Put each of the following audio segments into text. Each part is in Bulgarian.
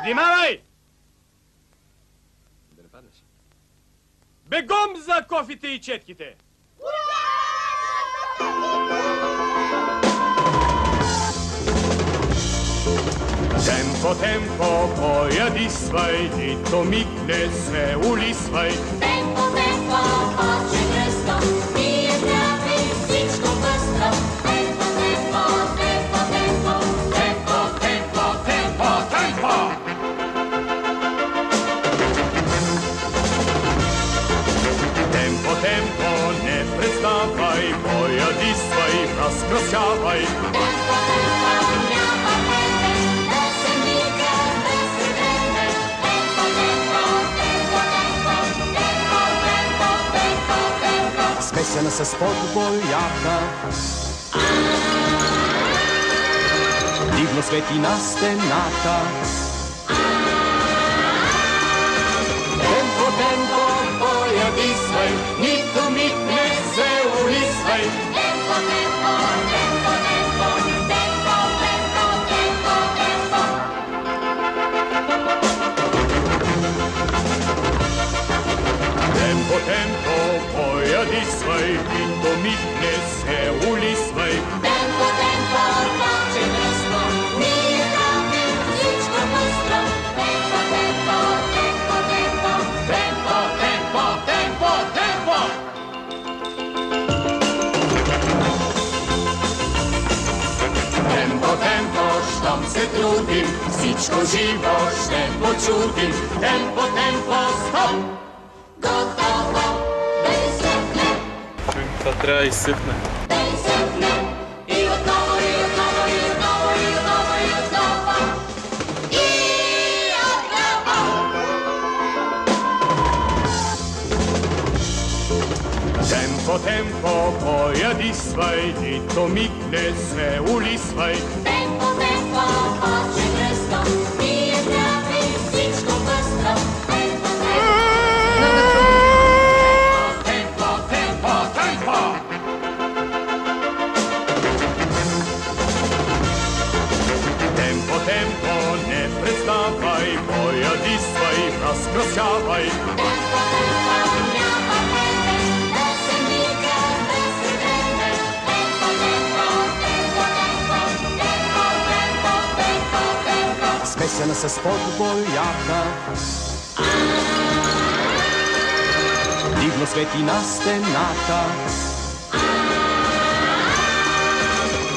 Внимавай! Да не паднеш. Бегом за кофите и четките! Темпо, темпо, поядисвай, нито миг не се улисвай. Темпо, темпо, поче кръсто, ние здрави, всичко бъстро. Темпо, темпо, темпо, темпо, темпо, темпо, темпо, темпо. Темпо, темпо, не преставай, поядисвай, разкрасявай. Темпо, темпо, няма време, да се мига, да се време. Темпо, темпо, темпо, темпо, темпо, темпо, темпо, темпо. Смесена с подбоята, дивно свети на стената. Темпо, темпо, поядисвай, нито миг не се улисвай. Темпо, темпо, темпо, темпо, темпо, темпо, темпо, темпо. Темпо, темпо, поядисвай, нито миг не се улисвай. Темпо, темпо, поче кръсто, ние здрави, всичко бъстро. Темпо, темпо, темпо, темпо, Темпо, темпо, темпо, темпо! Темпо, темпо, щом се трудим, всичко живо ще почудим. Темпо, темпо, стоп! готово, да изсъхне, Това трябва да изсъхне. да изсъхне. И отново, и отново, и отново, и отново, и отново. И отново. Темпо, темпо, поядисвай, нито миг не се улисвай. Темпо, темпо, поче кръсто, ние здрави, всичко бъстро. Темпо, темпо, Темпо, темпо, темпо! Темпо, темпо, не преставай, поядисвай, разкрасявай. темпо, темпо, няма време, да се мига, да се време. Темпо, темпо, темпо, темпо, темпо, темпо, темпо, темпо. Смесена с подбоята, дивно свети на стената.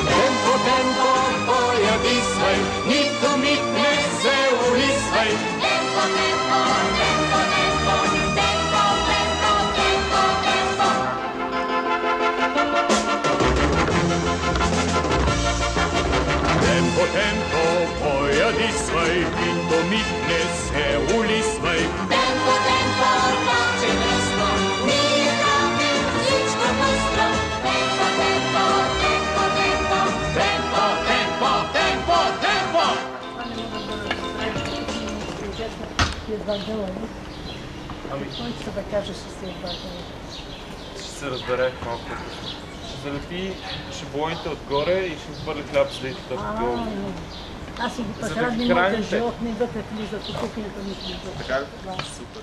Темпо, темпо, поядисвай, нито миг не се улисвай. Темпо, темпо, темпо, темпо, темпо, темпо, темпо, темпо. Темпо, темпо, поядисвай, нито миг не се улисвай. Темпо, темпо, поче кръсто, ние здрави, всичко бъстро. Темпо, темпо, темпо, темпо, Темпо, темпо, темпо, темпо! Това не мога да разберем, тия два дела, не? Кой ще да каже с тия два дела? Ще се разбере малко по-късно. Ще залепи шаблоните отгоре и ще хвърли хляб с лейте долу. Аз си ги За да пък ги не мога храните. животни вътре влизат, от кухнята ми влизат. Така ли? Да. Супер.